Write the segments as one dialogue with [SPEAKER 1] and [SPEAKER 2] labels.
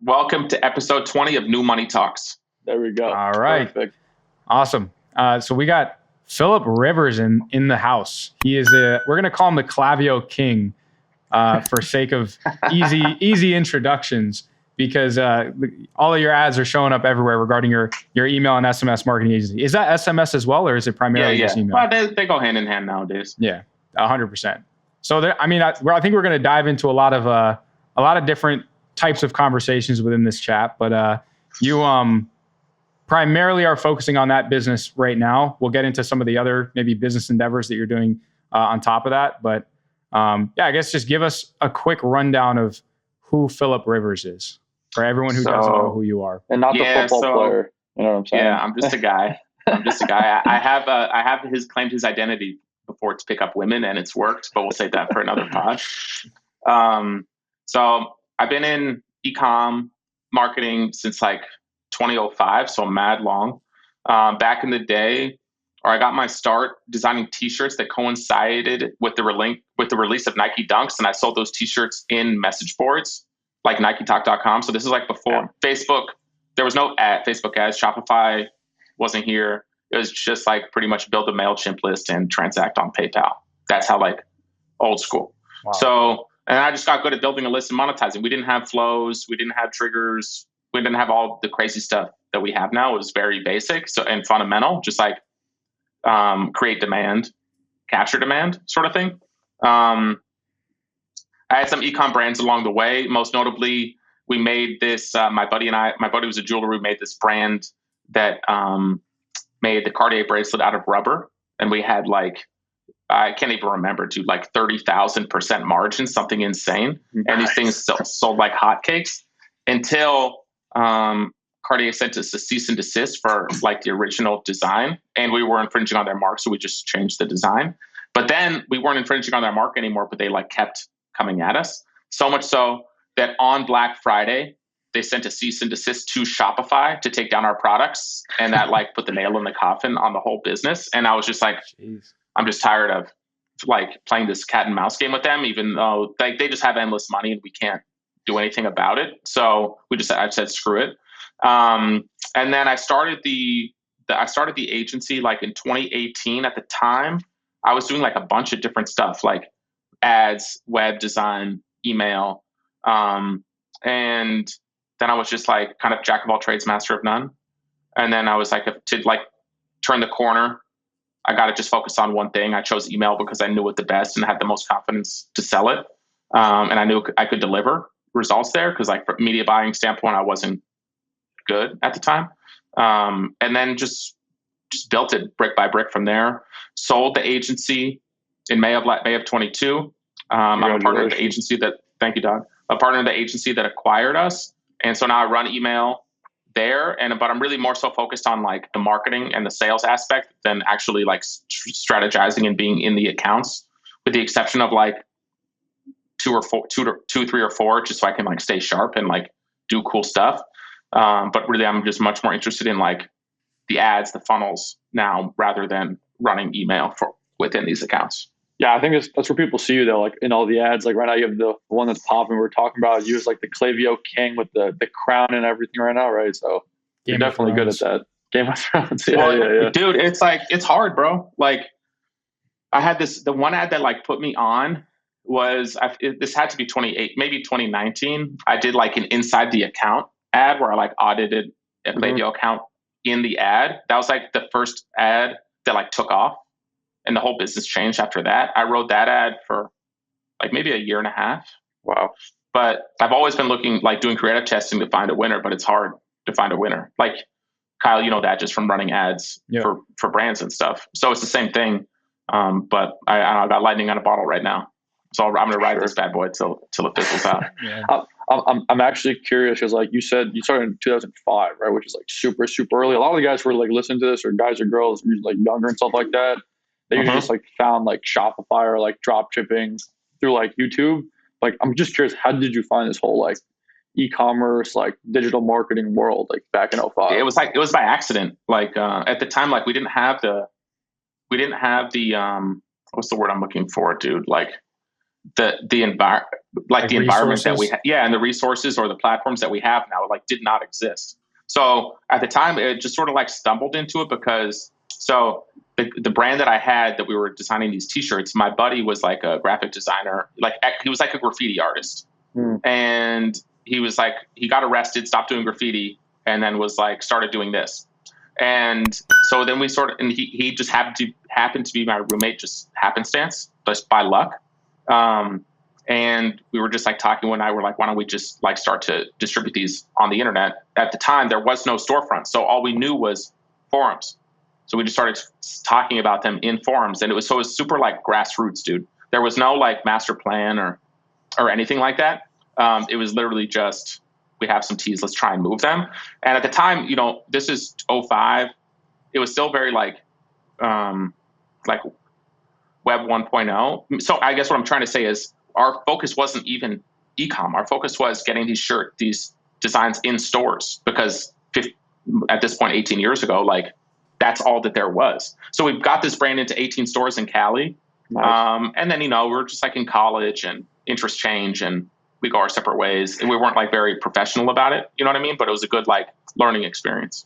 [SPEAKER 1] Welcome to episode 20 of New Money Talks.
[SPEAKER 2] There we go.
[SPEAKER 3] All right.
[SPEAKER 2] Perfect.
[SPEAKER 3] Awesome. So we got Philip Rivers in the house. He is we're going to call him the Klaviyo King for sake of easy introductions, because all of your ads are showing up everywhere regarding your email and SMS marketing agency. Is that SMS as well, or is it primarily just email?
[SPEAKER 1] Well, they go hand in hand nowadays.
[SPEAKER 3] Yeah, 100%. So I think we're going to dive into a lot of different types of conversations within this chat, but you primarily are focusing on that business right now. We'll get into some of the other maybe business endeavors that you're doing on top of that, but I guess just give us a quick rundown of who Philip Rivers is for everyone who doesn't know who you are.
[SPEAKER 2] And not the football player. You know what I'm saying?
[SPEAKER 1] Yeah, I'm just a guy. I have claimed his identity before to pick up women, and it's worked, but we'll save that for another pod. So I've been in eCom marketing since like 2005, so mad long. Back in the day, I got my start designing T-shirts that coincided with the release of Nike Dunks, and I sold those T-shirts in message boards like NikeTalk.com. So this is like before Facebook. There was no Facebook ads. Shopify wasn't here. It was just like pretty much build a MailChimp list and transact on PayPal. That's how like old school. Wow. So, and I just got good at building a list and monetizing. We didn't have flows. We didn't have triggers. We didn't have all the crazy stuff that we have now. It was very basic and fundamental, just like create demand, capture demand sort of thing. I had some ecom brands along the way. Most notably, we made this, my buddy was a jeweler. We made this brand that made the Cartier bracelet out of rubber. And we had like, I can't even remember, dude, like 30,000% margin, something insane. Nice. And these things sold like hotcakes until Cartier sent us a cease and desist for like the original design, and we were infringing on their mark, so we just changed the design. But then we weren't infringing on their mark anymore, but they like kept coming at us, so much so that on Black Friday they sent a cease and desist to Shopify to take down our products, and that like put the nail in the coffin on the whole business. And I was just like, jeez. I'm just tired of like playing this cat and mouse game with them, even though they just have endless money and we can't do anything about it. So I said screw it. And then I started the agency like in 2018. At the time, I was doing like a bunch of different stuff, like ads, web design, email. And then I was just like kind of jack of all trades, master of none. And then I was like, to like turn the corner, I got to just focus on one thing. I chose email because I knew it the best and had the most confidence to sell it. And I knew I could deliver results there because like from media buying standpoint, I wasn't good at the time. And then just built it brick by brick from there. Sold the agency in May of 22. I'm a partner of the agency thank you, Doug. A partner of the agency that acquired us. And so now I run email there, but I'm really more so focused on like the marketing and the sales aspect than actually like strategizing and being in the accounts, with the exception of like two, 3 or 4, just so I can like stay sharp and like do cool stuff. But really, I'm just much more interested in like the ads, the funnels now, rather than running email within these accounts.
[SPEAKER 2] Yeah, I think that's where people see you though. Like in all the ads, like right now you have the one that's popping. We're talking about you as like the Klaviyo King with the crown and everything right now, right? So you're definitely good at that. Game of Thrones, yeah.
[SPEAKER 1] Dude, it's like it's hard, bro. Like I had the one ad that like put me on was this had to be 2019. I did like an inside the account ad where I like audited a Klaviyo account in the ad. That was like the first ad that like took off, and the whole business changed after that. I wrote that ad for like maybe a year and a half.
[SPEAKER 2] Wow.
[SPEAKER 1] But I've always been doing creative testing to find a winner, but it's hard to find a winner. Like Kyle, you know that just from running ads for brands and stuff. So it's the same thing. But I got lightning on a bottle right now. So I'm going to ride this bad boy till it fizzles out.
[SPEAKER 2] Yeah. I'm actually curious because like you said, you started in 2005, right? Which is like super, super early. A lot of the guys who are like listening to this, or guys or girls like younger and stuff like that, they usually just like found like Shopify or like drop shipping through like YouTube. Like, I'm just curious, how did you find this whole like e-commerce, like digital marketing world, like back in 2005?
[SPEAKER 1] It was by accident. Like at the time, like we didn't have the what's the word I'm looking for, dude? Like the environment, like the environment that we
[SPEAKER 3] resources?
[SPEAKER 1] and the resources or the platforms that we have now like did not exist. So at the time, it just sort of like stumbled into it because the brand that I had that we were designing these T-shirts, my buddy was like a graphic designer, like he was like a graffiti artist, and he was like he got arrested, stopped doing graffiti, and then was like started doing this. And so then we sort of, and he just happened to be my roommate, just happenstance, just by luck. And we were just like talking one night. We're like, why don't we just like start to distribute these on the internet? At the time, there was no storefront, so all we knew was forums. So we just started talking about them in forums, and it was super like grassroots, dude. There was no like master plan or anything like that. It was literally just, we have some teas, let's try and move them. And at the time, this is 2005. It was still very like Web 1.0. So I guess what I'm trying to say is our focus wasn't even eCom. Our focus was getting these designs in stores, because at this point, 18 years ago, like that's all that there was. So we got this brand into 18 stores in Cali. Nice. And then, we're just like in college and interest change and we go our separate ways. And we weren't like very professional about it. You know what I mean? But it was a good like learning experience.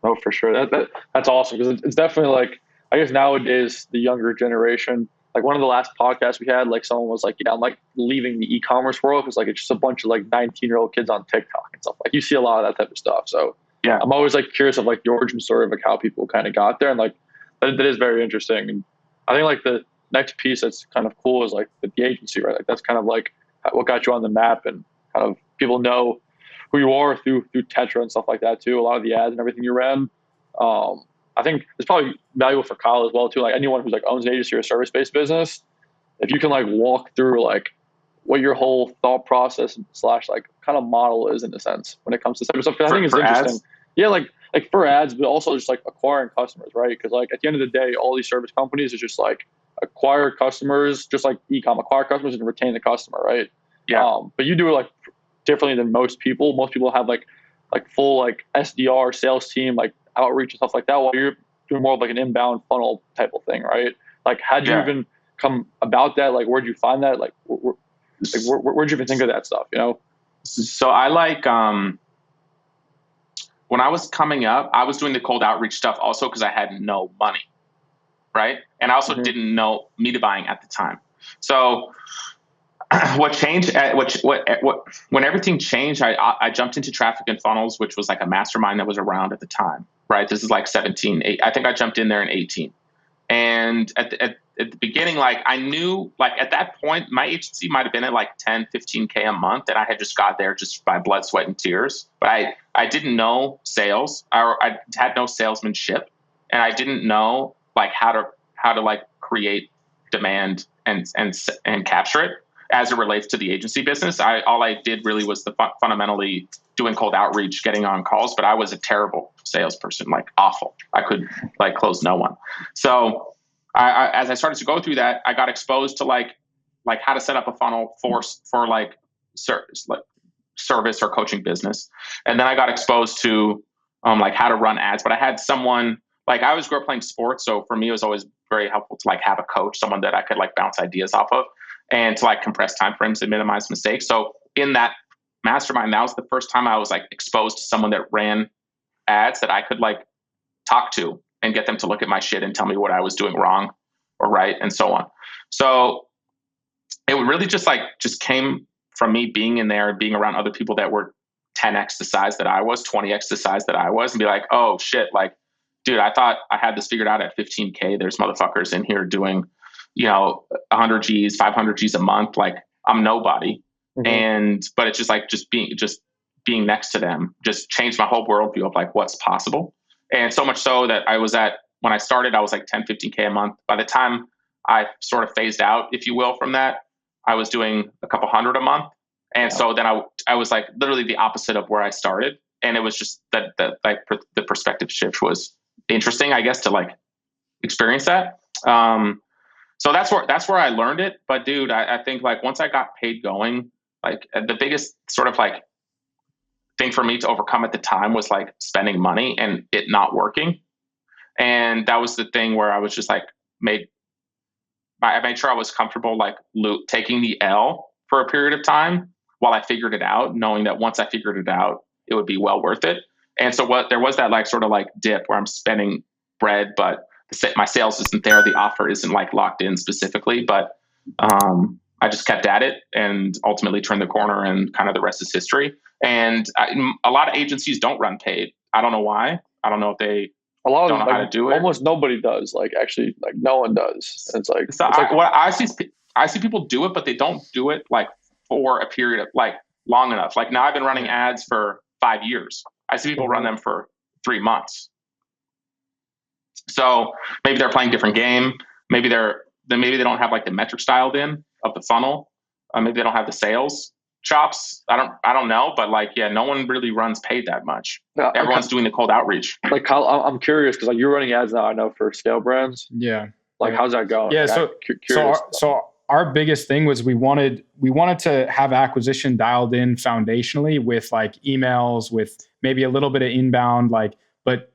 [SPEAKER 2] Oh, for sure. That's awesome, because it's definitely like, I guess nowadays the younger generation, like one of the last podcasts we had, like someone was like, I'm like leaving the e-commerce world because like it's just a bunch of like 19-year-old kids on TikTok and stuff. Like you see a lot of that type of stuff. So yeah, I'm always like curious of like the origin story of like how people kind of got there, and like that is very interesting. And I think like the next piece that's kind of cool is like the agency, right? Like that's kind of like what got you on the map, and kind of people know who you are through Tetra and stuff like that too. A lot of the ads and everything you ran. I think it's probably valuable for Kyle as well too. Like anyone who's like owns an agency or a service-based business, if you can like walk through like what your whole thought process / like kind of model is in a sense when it comes to stuff. I think it's interesting. Ads? Yeah, like for ads, but also just like acquiring customers, right? Because like at the end of the day, all these service companies are just like acquire customers, just like eCom, acquire customers and retain the customer, right?
[SPEAKER 1] Yeah.
[SPEAKER 2] But you do it like differently than most people. Most people have like full like SDR sales team, like outreach and stuff like that, while you're doing more of like an inbound funnel type of thing, right? Like how'd you even come about that? Like where'd you find that? Like where'd you even think of that stuff,
[SPEAKER 1] So I like when I was coming up, I was doing the cold outreach stuff also because I had no money, right? And I also didn't know media buying at the time. So what changed? When everything changed, I jumped into traffic and funnels, which was like a mastermind that was around at the time, right? This is like 17. I think I jumped in there in 18. And at the beginning, like I knew, like at that point, my agency might have been at like 10, 15K a month, and I had just got there just by blood, sweat, and tears. But I didn't know sales, or I had no salesmanship, and I didn't know like how to like create demand and capture it as it relates to the agency business. All I did really was fundamentally doing cold outreach, getting on calls, but I was a terrible salesperson, like awful. I could like close no one. So as I started to go through that, I got exposed to like how to set up a funnel for like service or coaching business. And then I got exposed to like how to run ads, but I had someone, like I always grew up playing sports. So for me, it was always very helpful to like have a coach, someone that I could like bounce ideas off of, and to like compress timeframes and minimize mistakes. So in that mastermind, that was the first time I was like exposed to someone that ran ads that I could like talk to and get them to look at my shit and tell me what I was doing wrong or right, and so on. So it really just came from me being in there and being around other people that were 10x the size that I was, 20x the size that I was, and be like, oh shit, like, dude, I thought I had this figured out at 15K. There's motherfuckers in here doing, 100 G's, 500 G's a month. Like I'm nobody. But it's just like, just being next to them just changed my whole worldview of like what's possible. And so much so that when I started, I was like 10, 15K a month. By the time I sort of phased out, if you will, from that, I was doing a couple hundred a month. And so then I was like literally the opposite of where I started. And it was just that the perspective shift was interesting, I guess, to like experience that. So that's where I learned it. But dude, I think like once I got paid going, like the biggest sort of like thing for me to overcome at the time was like spending money and it not working. And that was the thing where I was just like made I made sure I was comfortable like taking the L for a period of time while I figured it out, knowing that once I figured it out, it would be well worth it. And so there was that like sort of like dip where I'm spending bread, but my sales isn't there. The offer isn't like locked in specifically, but I just kept at it and ultimately turned the corner, and kind of the rest is history. And a lot of agencies don't run paid. I don't know why. I don't know if they don't know how to do it.
[SPEAKER 2] Almost nobody does. Like actually, like no one does. It's like,
[SPEAKER 1] what I see people do it, but they don't do it like for a period of like long enough. Like now I've been running ads for 5 years. I see people run them for 3 months. So maybe they're playing different game. Maybe they don't have like the metrics dialed in of the funnel. Maybe they don't have the sales chops. I don't know, but like, yeah, no one really runs paid that much. Yeah, everyone's doing the cold outreach.
[SPEAKER 2] Like, Kyle, I'm curious because like you're running ads now, I know, for scale brands.
[SPEAKER 3] Yeah.
[SPEAKER 2] Like, how's that going?
[SPEAKER 3] Yeah.
[SPEAKER 2] Like,
[SPEAKER 3] so our biggest thing was we wanted to have acquisition dialed in foundationally with like emails, with maybe a little bit of inbound, like, but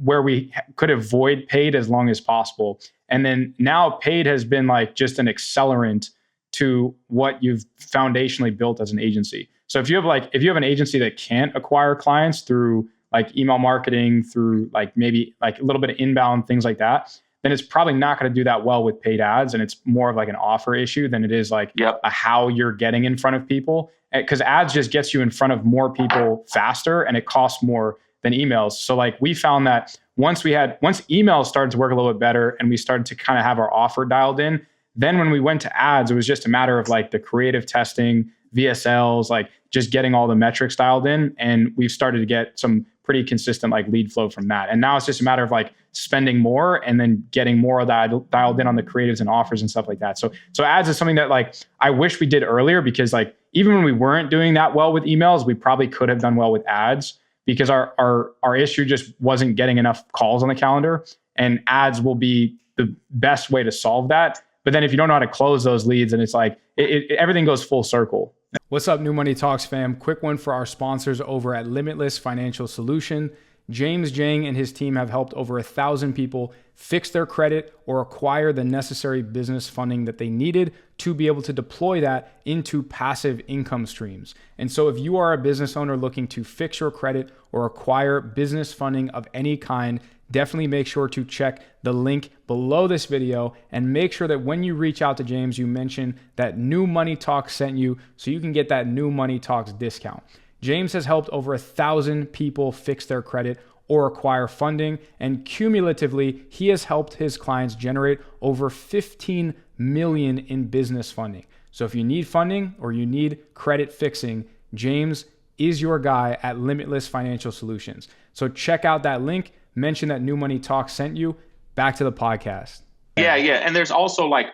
[SPEAKER 3] where we could avoid paid as long as possible. And then now paid has been like just an accelerant to what you've foundationally built as an agency. So if you have an agency that can't acquire clients through like email marketing, through like maybe like a little bit of inbound, things like that, then it's probably not going to do that well with paid ads. And it's more of like an offer issue than it is like a how you're getting in front of people. Because ads just gets you in front of more people faster, and it costs more than emails. So like we found that once emails started to work a little bit better and we started to kind of have our offer dialed in, then when we went to ads, it was just a matter of like the creative testing, VSLs, like just getting all the metrics dialed in. And we've started to get some pretty consistent like lead flow from that. And now it's just a matter of like spending more and then getting more of that dialed in on the creatives and offers and stuff like that. So ads is something that like I wish we did earlier, because like even when we weren't doing that well with emails, we probably could have done well with ads, because our issue just wasn't getting enough calls on the calendar, and ads will be the best way to solve that. But then if you don't know how to close those leads, and it's like everything goes full circle. What's up, New Money Talks fam? Quick one for our sponsors over at Limitless Financial Solution. James Jang and his team have helped over 1,000 people fix their credit or acquire the necessary business funding that they needed to be able to deploy that into passive income streams. And so if you are a business owner looking to fix your credit or acquire business funding of any kind, definitely make sure to check the link below this video, and make sure that when you reach out to James, you mention that New Money Talks sent you, so you can get that New Money Talks discount. James has helped over 1,000 people fix their credit or acquire funding, and cumulatively, he has helped his clients generate over 15 million in business funding. So if you need funding or you need credit fixing, James is your guy at Limitless Financial Solutions. So check out that link, mention that New Money Talk sent you. Back to the podcast.
[SPEAKER 1] Yeah. And there's also like,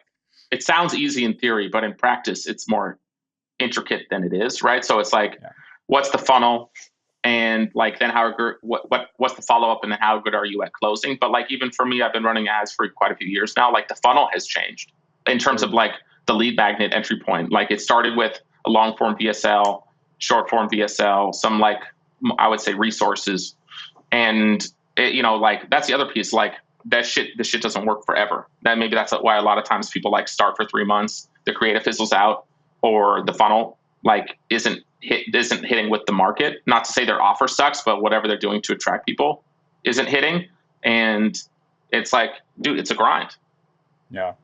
[SPEAKER 1] it sounds easy in theory, but in practice, it's more intricate than it is, right? So it's like, what's the funnel? And like, then what's the follow-up, and then how good are you at closing? But like, even for me, I've been running ads for quite a few years now. Like the funnel has changed in terms of like the lead magnet entry point. Like it started with a long form VSL, short form VSL, some like, I would say resources. And it, like that's the other piece, like this shit doesn't work forever. That's why a lot of times people like start for 3 months, the creative fizzles out, or the funnel like isn't hitting with the market. Not to say their offer sucks, but whatever they're doing to attract people isn't hitting. And it's like, dude, it's a grind.
[SPEAKER 3] Yeah.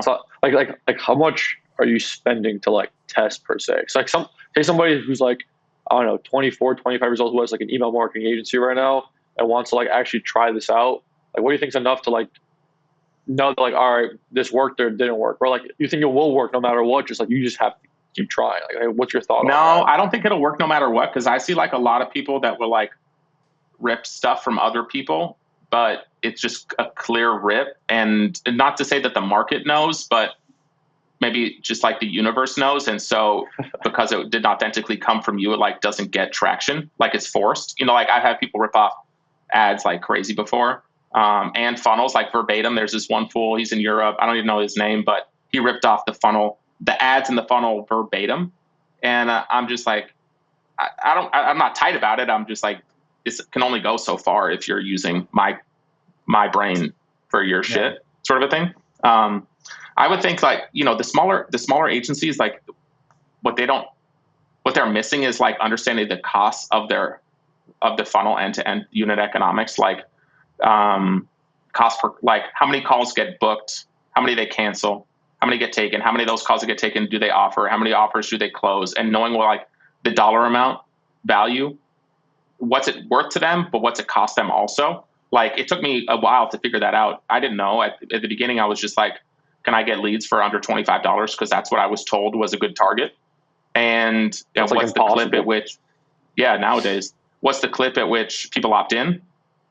[SPEAKER 2] So like how much are you spending to like test per se? So like somebody who's like, I don't know, 24, 25 years old, who has like an email marketing agency right now and wants to like actually try this out. Like, what do you think is enough to like know that like, all right, this worked or it didn't work? Or like, you think it will work no matter what? Just like, you just have to keep trying. Like, what's your thought on that?
[SPEAKER 1] No, I don't think it'll work no matter what. Cause I see like a lot of people that will like rip stuff from other people, but it's just a clear rip. And not to say that the market knows, but maybe just like the universe knows. And so because it didn't authentically come from you, it like doesn't get traction. Like it's forced, like I've had people rip off ads like crazy before. And funnels like verbatim. There's this one fool, he's in Europe. I don't even know his name, but he ripped off the ads in the funnel verbatim. And I'm just like, I'm not tight about it. I'm just like, this can only go so far if you're using my brain for your shit, sort of a thing. I would think like, the smaller agencies, like what they're missing is like understanding the costs of the funnel end to end unit economics, like cost per, like how many calls get booked, how many they cancel, how many get taken, how many of those calls that get taken do they offer, how many offers do they close, and knowing what like the dollar amount value, what's it worth to them, but what's it cost them also. Like it took me a while to figure that out. I didn't know at the beginning. I was just like, can I get leads for under $25? Because that's what I was told was a good target. And
[SPEAKER 2] That's
[SPEAKER 1] what's
[SPEAKER 2] like
[SPEAKER 1] the clip at which, nowadays, what's the clip at which people opt in,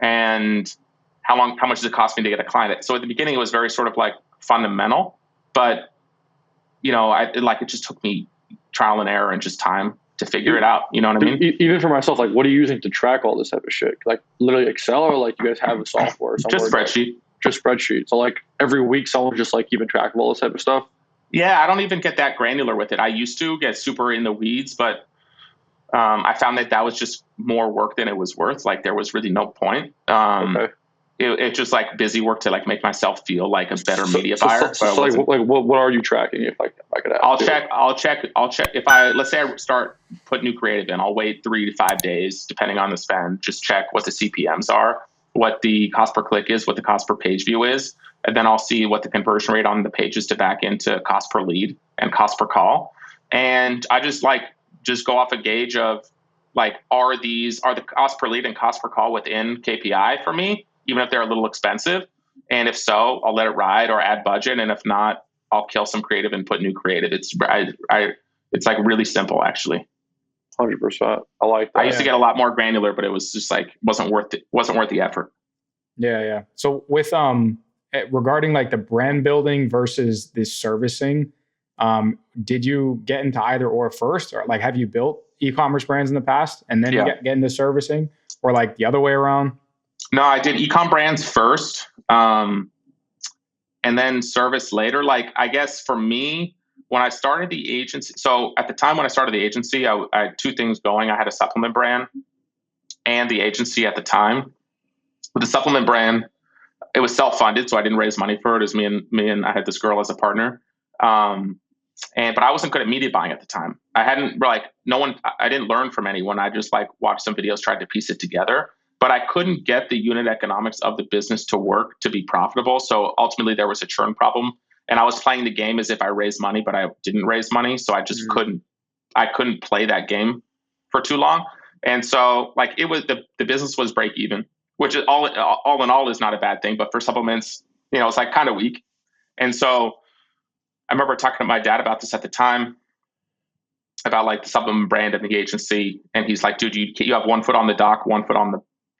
[SPEAKER 1] and how much does it cost me to get a client? So at the beginning, it was very sort of like fundamental, but it just took me trial and error and just time to figure it out. You know what I mean?
[SPEAKER 2] Even for myself, like, what are you using to track all this type of shit? Like literally Excel, or like you guys have a software somewhere?
[SPEAKER 1] Just spreadsheet.
[SPEAKER 2] Just spreadsheet. So like every week someone's just like keeping track of all this type of stuff?
[SPEAKER 1] Yeah, I don't even get that granular with it. I used to get super in the weeds, but I found that was just more work than it was worth. Like there was really no point.
[SPEAKER 2] Okay.
[SPEAKER 1] It just like busy work to like make myself feel like a better media buyer.
[SPEAKER 2] So like what are you tracking? If I could ask.
[SPEAKER 1] I'll check. If let's say I start put new creative in, I'll wait 3 to 5 days depending on the spend. Just check what the CPMs are, what the cost per click is, what the cost per page view is, and then I'll see what the conversion rate on the pages to back into cost per lead and cost per call. And I just go off a gauge of like, are the cost per lead and cost per call within KPI for me, even if they're a little expensive? And if so, I'll let it ride or add budget. And if not, I'll kill some creative and put new creative. It's like really simple, actually.
[SPEAKER 2] 100%. I like that.
[SPEAKER 1] I used to get a lot more granular, but it was just like wasn't worth the effort.
[SPEAKER 3] Yeah. So with regarding like the brand building versus the servicing, did you get into either or first, or like have you built e-commerce brands in the past and then get into servicing, or like the other way around?
[SPEAKER 1] No, I did ecom brands first, and then service later. Like I guess for me, when I started the agency, so at the time when I started the agency, I had two things going. I had a supplement brand and the agency at the time. With the supplement brand, it was self-funded, so I didn't raise money for it. It was me and I had this girl as a partner. But I wasn't good at media buying at the time. I didn't learn from anyone. I just like watched some videos, tried to piece it together, but I couldn't get the unit economics of the business to work to be profitable. So ultimately there was a churn problem, and I was playing the game as if I raised money, but I didn't raise money. So I just couldn't play that game for too long. And so like it was, the business was break even, which is all in all is not a bad thing, but for supplements, it's like kind of weak. And so I remember talking to my dad about this at the time, about like the supplement brand and the agency. And he's like, dude, you have 1 foot on the dock, 1 foot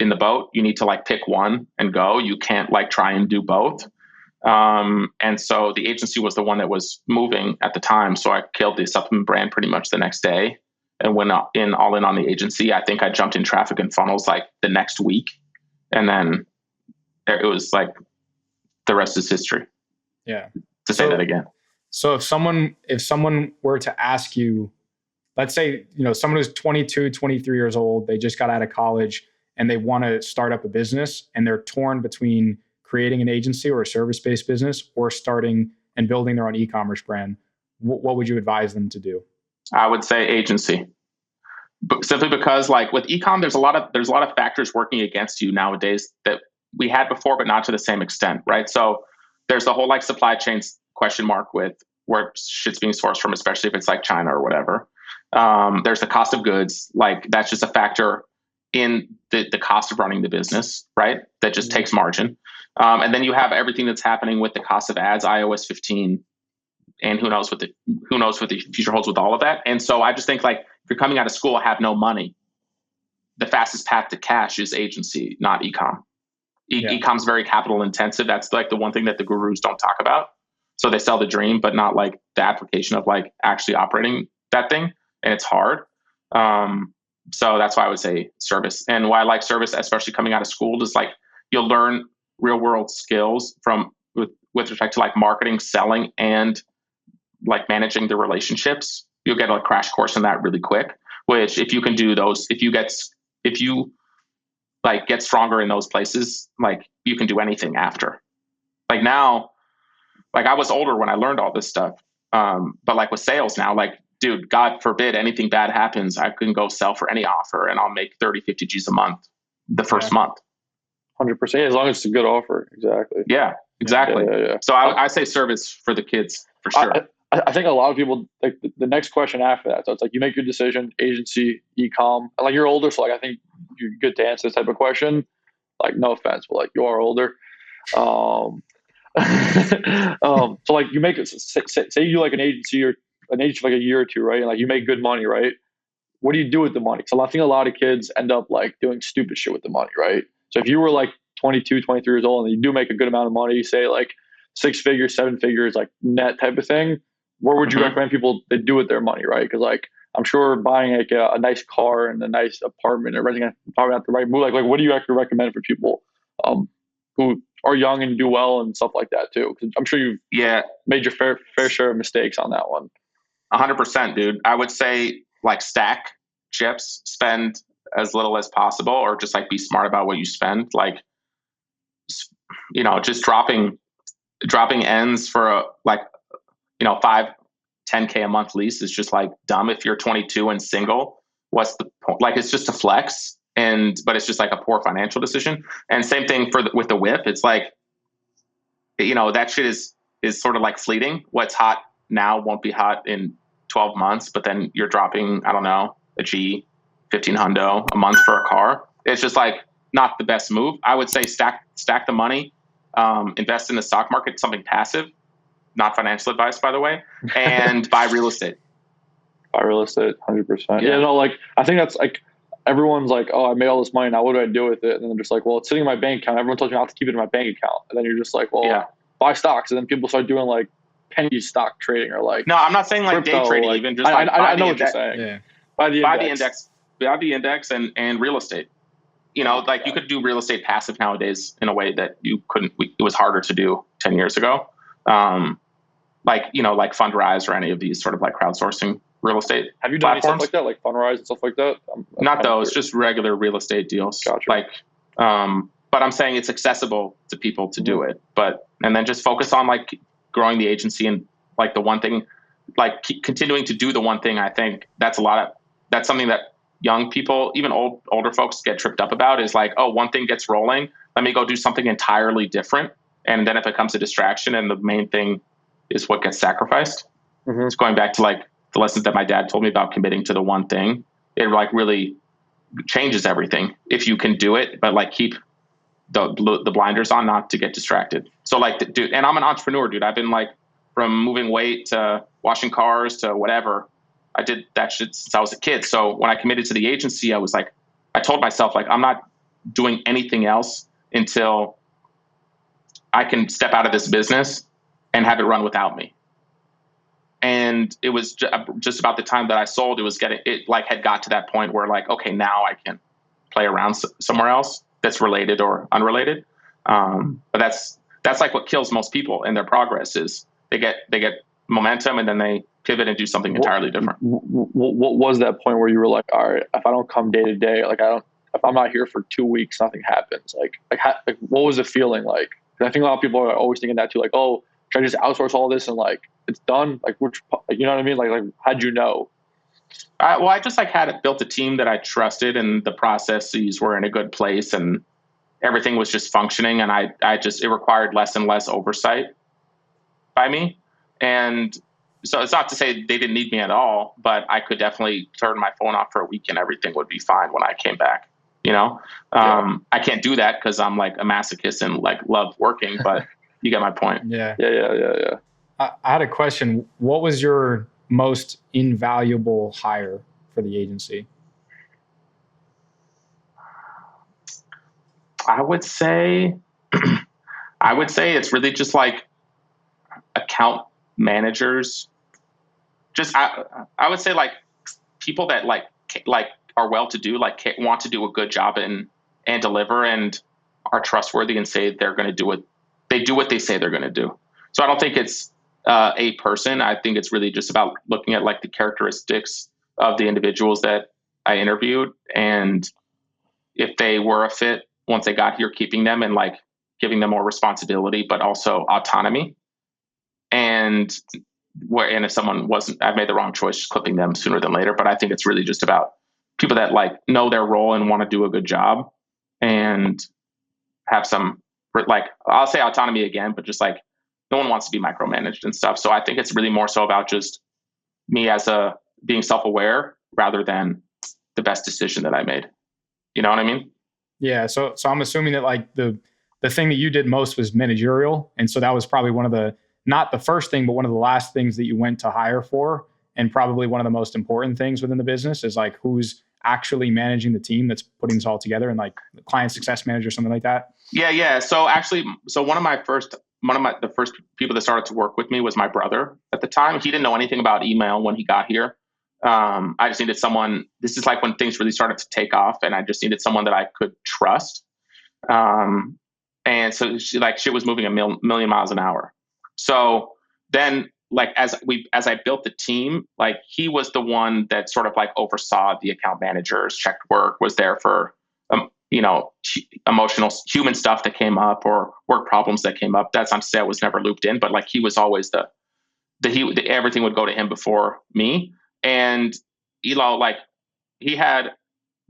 [SPEAKER 1] in the boat. You need to like pick one and go. You can't like try and do both. And so the agency was the one that was moving at the time. So I killed the supplement brand pretty much the next day and went all in on the agency. I think I jumped in traffic and funnels like the next week. And then it was like the rest is history.
[SPEAKER 3] Yeah.
[SPEAKER 1] To say that again.
[SPEAKER 3] So if someone were to ask you, let's say, someone who's 22, 23 years old, they just got out of college and they want to start up a business and they're torn between creating an agency or a service-based business or starting and building their own e-commerce brand, what would you advise them to do?
[SPEAKER 1] I would say agency. Simply because like with eCom, there's a lot of factors working against you nowadays that we had before, but not to the same extent, right? So there's the whole like supply chain question mark with where shit's being sourced from, especially if it's like China or whatever. There's the cost of goods, like that's just a factor in the cost of running the business, right? That just takes margin. And then you have everything that's happening with the cost of ads, iOS 15, and who knows what the future holds with all of that. And so I just think like if you're coming out of school, have no money, the fastest path to cash is agency, not ecom. Ecom's very capital intensive. That's like the one thing that the gurus don't talk about. So they sell the dream, but not like the application of like actually operating that thing. And it's hard. So that's why I would say service. And why I like service, especially coming out of school, is like you'll learn real world skills with respect to like marketing, selling, and like managing the relationships. You'll get a crash course in that really quick, which if you can do those, if you like get stronger in those places, like you can do anything after. Like now, like I was older when I learned all this stuff. But like with sales now, like, dude, God forbid anything bad happens, I can go sell for any offer and I'll make 30, 50 G's a month the first month.
[SPEAKER 2] 100%. As long as it's a good offer. Exactly.
[SPEAKER 1] Yeah, exactly.
[SPEAKER 2] Yeah.
[SPEAKER 1] So I say service for the kids for sure.
[SPEAKER 2] I think a lot of people, like the next question after that. So it's like you make your decision, agency, eCom. Like you're older, so like I think you're good to answer this type of question. Like no offense, but like you are older. So like you make it. Say you like an agency for like a year or two, right? And like you make good money, right? What do you do with the money? So I think a lot of kids end up like doing stupid shit with the money, right? So if you were like 22, 23 years old and you do make a good amount of money, say like 6 figures, 7 figures, like net type of thing, where would you recommend people they do with their money, right? Because like I'm sure buying like a nice car and a nice apartment or renting an apartment at the right move, like what do you actually recommend for people who are young and do well and stuff like that too? Because I'm sure you've made your fair share of mistakes on that one.
[SPEAKER 1] 100%, dude. I would say like stack chips, spend as little as possible, or just like be smart about what you spend. Like, you know, just dropping ends for a, like, you know, 5-10K a month lease is just like dumb. If you're 22 and single, what's the point? Like, it's just a flex, but it's just like a poor financial decision. And same thing with the whip. It's like, you know, that shit is sort of like fleeting. What's hot now won't be hot in 12 months, but then you're dropping, I don't know, a G, 15 hundo a month for a car. It's just like not the best move. I would say stack the money, invest in the stock market, something passive, not financial advice, by the way, and buy real estate.
[SPEAKER 2] Buy real estate, 100%. Yeah, no, like I think that's like everyone's like, oh, I made all this money. Now what do I do with it? And then they're just like, well, it's sitting in my bank account. Everyone tells me I have to keep it in my bank account. And then you're just like, well, buy stocks. And then people start doing like penny stock trading or like.
[SPEAKER 1] No, I'm not saying like day trading, like, even just like
[SPEAKER 2] I know what you're saying.
[SPEAKER 3] Yeah.
[SPEAKER 1] Buy the index and real estate. You know, like you could do real estate passive nowadays in a way that you couldn't. It was harder to do 10 years ago. Like, you know, like Fundrise or any of these sort of like crowdsourcing real estate.
[SPEAKER 2] Have you done any stuff like that, like Fundrise and stuff like that?
[SPEAKER 1] Not those, just regular real estate deals.
[SPEAKER 2] Gotcha.
[SPEAKER 1] Like, but I'm saying it's accessible to people to do it. And then just focus on like growing the agency and like the one thing, like continuing to do the one thing. I think that's something that young people, even older folks, get tripped up about, is like, oh, one thing gets rolling, let me go do something entirely different. And then it becomes a distraction, and the main thing is what gets sacrificed. It's going back to like the lessons that my dad told me about committing to the one thing. It like really changes everything if you can do it, but like keep the blinders on, not to get distracted. So like, dude, and I'm an entrepreneur, dude. I've been like, from moving weight to washing cars to whatever, I did that shit since I was a kid. So when I committed to the agency, I was like, I told myself, like, I'm not doing anything else until I can step out of this business and have it run without me. And it was just about the time that I sold, it like had got to that point where like, okay, now I can play around somewhere else that's related or unrelated. But that's like what kills most people in their progress is they get momentum and then they pivot and do something entirely different.
[SPEAKER 2] What was that point where you were like, all right, if I don't come day to day, like if I'm not here for 2 weeks, nothing happens. Like what was the feeling like? I think a lot of people are always thinking that too, like, oh, should I just outsource all this and like it's done? Like, you know what I mean? Like how'd you know?
[SPEAKER 1] I just like built a team that I trusted, and the processes were in a good place, and everything was just functioning. And it required less and less oversight by me. And so it's not to say they didn't need me at all, but I could definitely turn my phone off for a week and everything would be fine when I came back. You know, I can't do that because I'm like a masochist and like love working, but you get my point.
[SPEAKER 3] Yeah.
[SPEAKER 2] I
[SPEAKER 3] had a question. What was your most invaluable hire for the agency?
[SPEAKER 1] I would say it's really just like account managers. Just I would say like people that like are well-to-do, like want to do a good job and deliver and are trustworthy and say they're going to do it. They do what they say they're going to do. So I don't think it's a person. I think it's really just about looking at like the characteristics of the individuals that I interviewed, and if they were a fit once they got here, keeping them and like giving them more responsibility, but also autonomy. And if someone wasn't, I've made the wrong choice, just clipping them sooner than later. But I think it's really just about people that like know their role and want to do a good job and have some, like, I'll say autonomy again, but just like no one wants to be micromanaged and stuff. So I think it's really more so about just me being self-aware rather than the best decision that I made. You know what I mean?
[SPEAKER 3] Yeah. So I'm assuming that like the thing that you did most was managerial. And so that was probably one of the, not the first thing, but one of the last things that you went to hire for. And probably one of the most important things within the business is like who's actually managing the team that's putting this all together, and like the client success manager, something like that.
[SPEAKER 1] Yeah. So actually, one of the first people that started to work with me was my brother at the time. He didn't know anything about email when he got here. I just needed someone, this is like when things really started to take off, and I just needed someone that I could trust. And so shit was moving a million miles an hour. So then like, as I built the team, like he was the one that sort of like oversaw the account managers, checked work, was there for, emotional human stuff that came up or work problems that came up. That's not to say I was never looped in, but like he was always everything would go to him before me. And Elo, like he had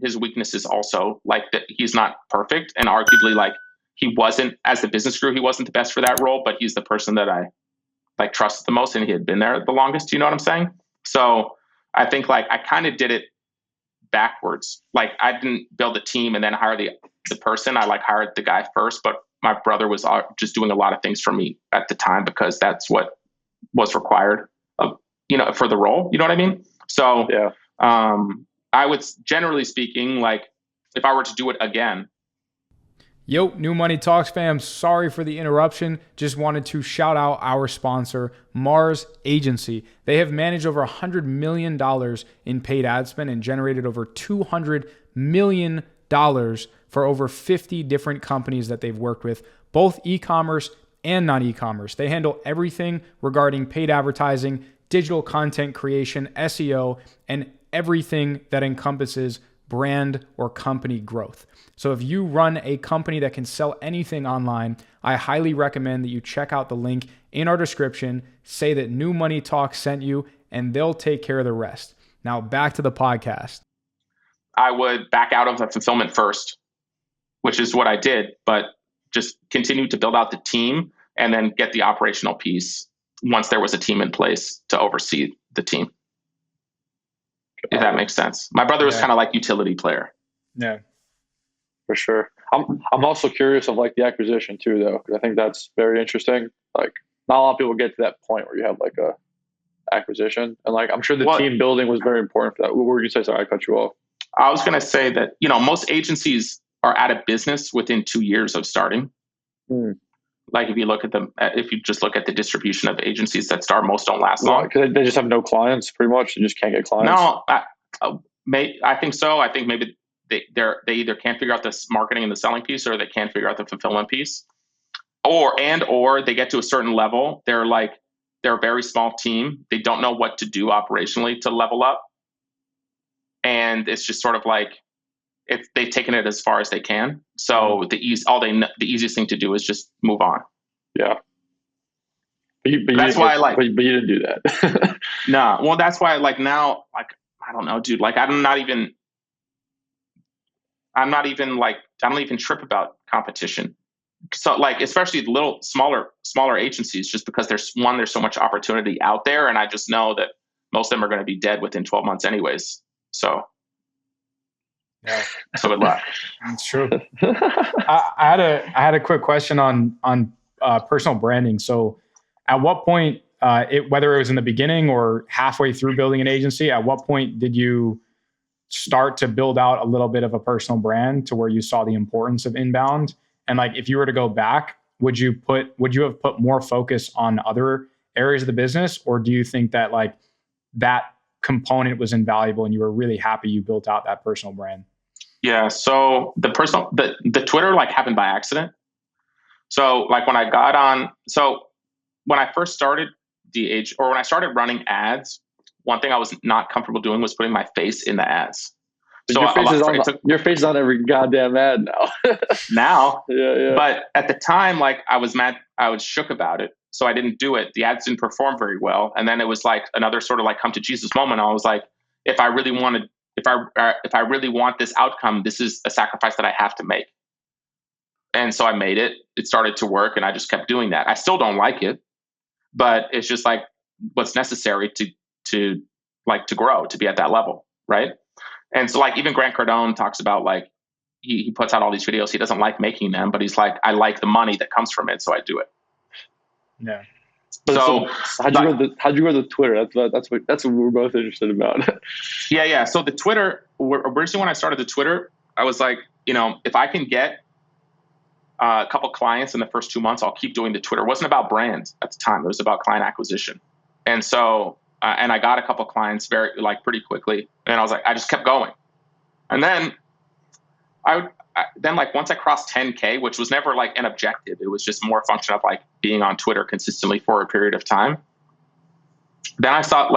[SPEAKER 1] his weaknesses also, like that he's not perfect, and arguably like he wasn't, as the business grew, he wasn't the best for that role, but he's the person that I like trusted the most, and he had been there the longest. You know what I'm saying? So I think like I kind of did it backwards. Like I didn't build a team and then hire the person. I like hired the guy first, but my brother was just doing a lot of things for me at the time because that's what was required of, for the role. You know what I mean? So
[SPEAKER 2] yeah.
[SPEAKER 1] I would, generally speaking, like if I were to do it again.
[SPEAKER 3] Yo, New Money Talks fam, sorry for the interruption. Just wanted to shout out our sponsor, Mars Agency. They have managed over $100 million in paid ad spend and generated over $200 million for over 50 different companies that they've worked with, both e-commerce and non-e-commerce. They handle everything regarding paid advertising, digital content creation, SEO, and everything that encompasses brand or company growth. So if you run a company that can sell anything online, I highly recommend that you check out the link in our description, say that New Money Talk sent you, and they'll take care of the rest. Now back to the podcast.
[SPEAKER 1] I would back out of the fulfillment first, which is what I did, but just continue to build out the team and then get the operational piece once there was a team in place to oversee the team. If that makes sense. My brother was kind of like utility player.
[SPEAKER 3] Yeah,
[SPEAKER 2] for sure. I'm also curious of like the acquisition too, though, because I think that's very interesting. Like not a lot of people get to that point where you have like a acquisition, and like I'm sure the team building was very important for that. What were you saying? Sorry, I cut you off.
[SPEAKER 1] I was going to say that most agencies are out of business within 2 years of starting. Like if you just look at the distribution of agencies that start, most don't last long.
[SPEAKER 2] Because they just have no clients, pretty much. They just can't get clients.
[SPEAKER 1] No, I think so. I think maybe they either can't figure out this marketing and the selling piece, or they can't figure out the fulfillment piece, or they get to a certain level. They're a very small team. They don't know what to do operationally to level up, and it's just sort of like they've taken it as far as they can. So the easiest thing to do is just move on.
[SPEAKER 2] Yeah. But you didn't do that.
[SPEAKER 1] No. Well, that's why now, I don't know, dude, I don't even trip about competition. So especially little, smaller agencies, just because there's so much opportunity out there. And I just know that most of them are going to be dead within 12 months anyways. So.
[SPEAKER 3] Yeah.
[SPEAKER 1] So good luck.
[SPEAKER 3] That's true. I had a quick question on personal branding. So at what point, whether it was in the beginning or halfway through building an agency, at what point did you start to build out a little bit of a personal brand to where you saw the importance of inbound? And if you were to go back, would you have put more focus on other areas of the business? Or do you think that that component was invaluable and you were really happy you built out that personal brand?
[SPEAKER 1] Yeah. So the Twitter happened by accident. So when I first started when I started running ads, one thing I was not comfortable doing was putting my face in the ads. So
[SPEAKER 2] your face is on every goddamn ad now.
[SPEAKER 1] Now.
[SPEAKER 2] Yeah.
[SPEAKER 1] But at the time, I was mad, I was shook about it. so I didn't do it. The ads didn't perform very well. And then it was like another sort of like come to Jesus moment. I was like, if I really want this outcome, this is a sacrifice that I have to make. And so I made it. It started to work, and I just kept doing that. I still don't like it, but it's just like what's necessary to grow, to be at that level, right? And so like even Grant Cardone talks about like he puts out all these videos. He doesn't like making them, but he's like, I like the money that comes from it, so I do it.
[SPEAKER 3] Yeah.
[SPEAKER 1] So
[SPEAKER 2] how'd you go to Twitter? That's what we're both interested about.
[SPEAKER 1] Yeah. So the Twitter, originally when I started the Twitter, I was like, if I can get a couple clients in the first 2 months, I'll keep doing the Twitter. It wasn't about brand at the time. It was about client acquisition. And so, and I got a couple clients pretty quickly. And I was like, I just kept going. And then once I crossed 10K, which was never like an objective, it was just more a function of like being on Twitter consistently for a period of time. Then I thought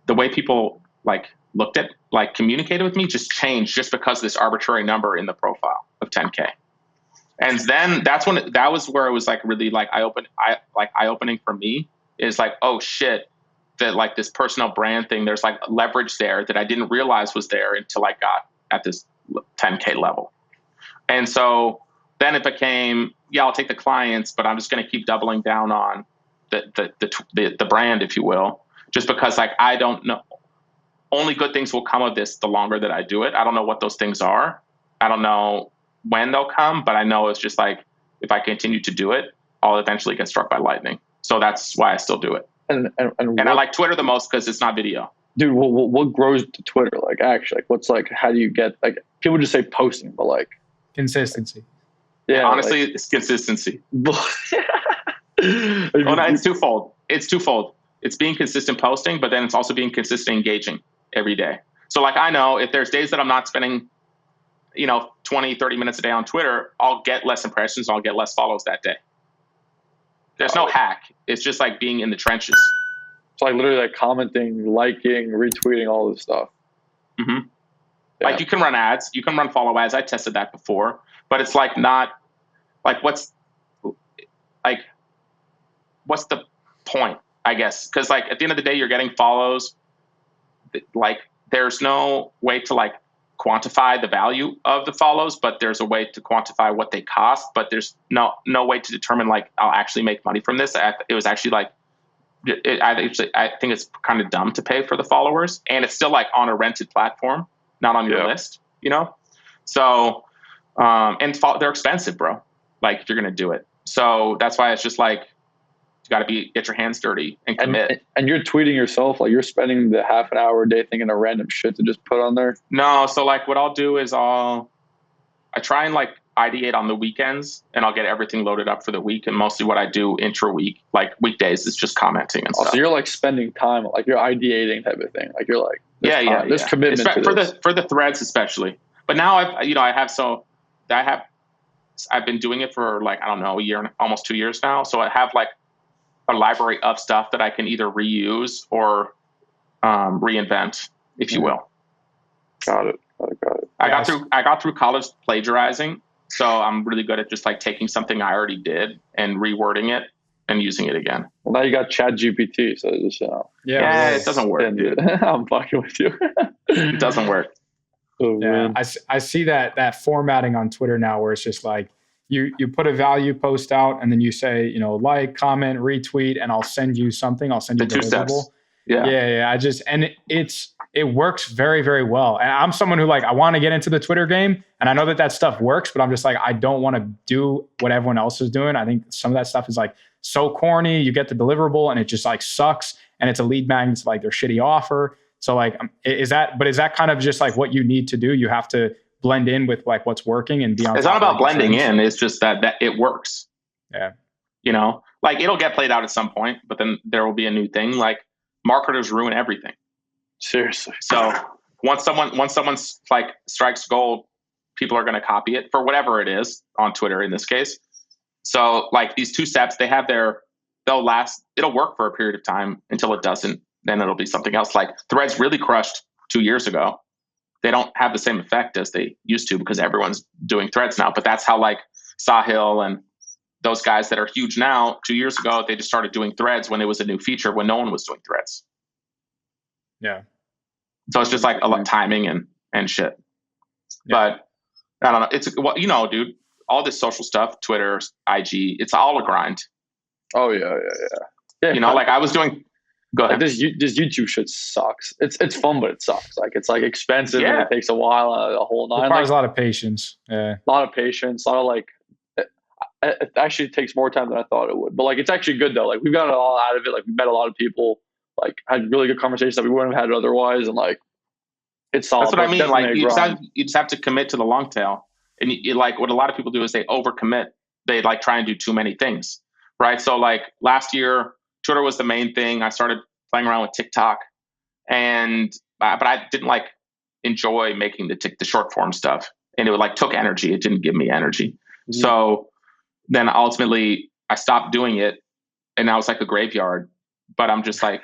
[SPEAKER 1] the way people looked at, communicated with me just changed just because of this arbitrary number in the profile of 10K. And then that was where it was like really like eye-opening for me, is like, oh shit, that like this personal brand thing, there's like leverage there that I didn't realize was there until I got at this 10K level. And so then it became, I'll take the clients, but I'm just going to keep doubling down on the brand, if you will, just because like, I don't know, only good things will come of this the longer that I do it. I don't know what those things are. I don't know when they'll come, but I know it's just like, if I continue to do it, I'll eventually get struck by lightning. So that's why I still do it. And I like Twitter the most because it's not video.
[SPEAKER 2] Dude, what grows to Twitter? Like, actually, like, what's like, how do you get, like, people just say posting, but like
[SPEAKER 3] consistency.
[SPEAKER 1] Yeah, honestly, it's consistency. It's twofold. It's being consistent posting, but then it's also being consistent engaging every day. So like, I know if there's days that I'm not spending 20, 30 minutes a day on Twitter, I'll get less impressions, I'll get less follows that day. There's no hack. It's just like being in the trenches.
[SPEAKER 2] It's like literally like commenting, liking, retweeting, all this stuff.
[SPEAKER 1] Mm-hmm. Yeah. Like you can run ads, you can run follow ads. I tested that before, but it's like not like what's the point, I guess? Because like at the end of the day, you're getting follows. Like there's no way to like quantify the value of the follows, but there's a way to quantify what they cost. But there's no way to determine like I'll actually make money from this. It was actually like I think it's kind of dumb to pay for the followers, and it's still like on a rented platform, not on your list, So and they're expensive, bro. Like if you're gonna do it, so that's why it's just like you got to get your hands dirty and commit.
[SPEAKER 2] And you're tweeting yourself, like you're spending the half an hour a day thinking of random shit to just put on there.
[SPEAKER 1] No, so like what I'll do is I try and like ideate on the weekends, and I'll get everything loaded up for the week. And mostly what I do intra-week, like weekdays, is just commenting and stuff.
[SPEAKER 2] So you're like spending time, like you're ideating type of thing. Like you're like, there's commitment
[SPEAKER 1] for the threads especially. But now I've been doing it for like, I don't know, a year, almost 2 years now. So I have like a library of stuff that I can either reuse or reinvent, if you will.
[SPEAKER 2] Got it.
[SPEAKER 1] I got through college plagiarizing, so I'm really good at just like taking something I already did and rewording it and using it again.
[SPEAKER 2] Well, now you got ChatGPT, so just
[SPEAKER 1] it doesn't work, dude.
[SPEAKER 2] I'm fucking with you.
[SPEAKER 1] It doesn't work.
[SPEAKER 2] Oh,
[SPEAKER 3] yeah, I see that formatting on Twitter now, where it's just like you put a value post out, and then you say like, comment, retweet, and I'll send you something. I'll send you the deliverable. Yeah. It works very, very well. And I'm someone who like, I want to get into the Twitter game, and I know that stuff works, but I'm just like, I don't want to do what everyone else is doing. I think some of that stuff is like so corny. You get the deliverable and it just like sucks, and it's a lead magnet to like their shitty offer. So like, is that kind of just like what you need to do? You have to blend in with like what's working and be on.
[SPEAKER 1] It's not about blending in. It's just that it works.
[SPEAKER 3] Yeah.
[SPEAKER 1] Like it'll get played out at some point, but then there will be a new thing. Like marketers ruin everything.
[SPEAKER 2] Seriously.
[SPEAKER 1] So once someone's like strikes gold, people are going to copy it for whatever it is on Twitter in this case. So like these two steps, they'll last. It'll work for a period of time until it doesn't. Then it'll be something else. Like Threads really crushed 2 years ago. They don't have the same effect as they used to because everyone's doing Threads now. But that's how like Sahil and those guys that are huge now, 2 years ago, they just started doing threads when it was a new feature when no one was doing threads.
[SPEAKER 3] Yeah.
[SPEAKER 1] So it's just like a lot of timing and shit. Yeah. But I don't know. It's, well, you know, dude, all this social stuff, Twitter, IG, it's all a grind.
[SPEAKER 2] Oh yeah.
[SPEAKER 1] You know, like I was doing, go ahead.
[SPEAKER 2] Like this YouTube shit sucks. It's fun, but it sucks. Like it's like expensive and it takes a while, a whole nine.
[SPEAKER 3] It requires
[SPEAKER 2] like,
[SPEAKER 3] a lot of patience. Yeah.
[SPEAKER 2] A lot of patience, a lot of like, it actually takes more time than I thought it would. But like, it's actually good though. Like we've got a lot out of it. Like we met a lot of people, like had really good conversations that we wouldn't have had otherwise. And like, it's solid.
[SPEAKER 1] That's what I mean. Like you just have to commit to the long tail. And you, like what a lot of people do is they overcommit. They like try and do too many things, right? So like last year, Twitter was the main thing. I started playing around with TikTok, and but I didn't like enjoy making the short form stuff, and it like took energy. It didn't give me energy. Mm-hmm. So then ultimately I stopped doing it, and now it's like a graveyard. But I'm just like,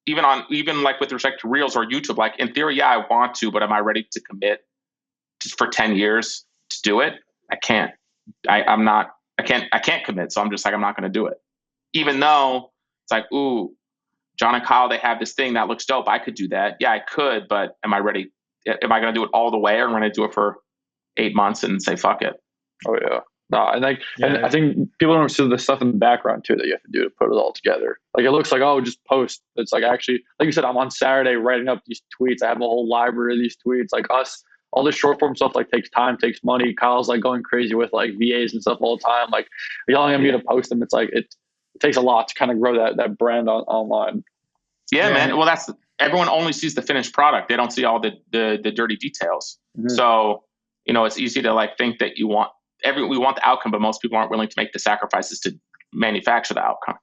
[SPEAKER 1] even like with respect to Reels or YouTube, like in theory, yeah, I want to, but am I ready to commit for 10 years to do it? I can't. I'm not. I can't commit. So I'm just like, I'm not going to do it. Even though it's like, ooh, John and Kyle, they have this thing that looks dope. I could do that. Yeah, I could, but am I ready? Am I going to do it all the way, or am I going to do it for 8 months and say fuck it?
[SPEAKER 2] Oh yeah. No, and like, and I think people don't see the stuff in the background too that you have to do to put it all together. Like it looks like, oh, just post. It's like actually, like you said, I'm on Saturday writing up these tweets. I have a whole library of these tweets. Like all this short form stuff like takes time, takes money. Kyle's like going crazy with like VAs and stuff all the time. Like yelling at me to post them. It's like it takes a lot to kind of grow that brand online.
[SPEAKER 1] Yeah, man. Well, everyone only sees the finished product. They don't see all the dirty details. Mm-hmm. So, you know, it's easy to like think that we want the outcome, but most people aren't willing to make the sacrifices to manufacture the outcome.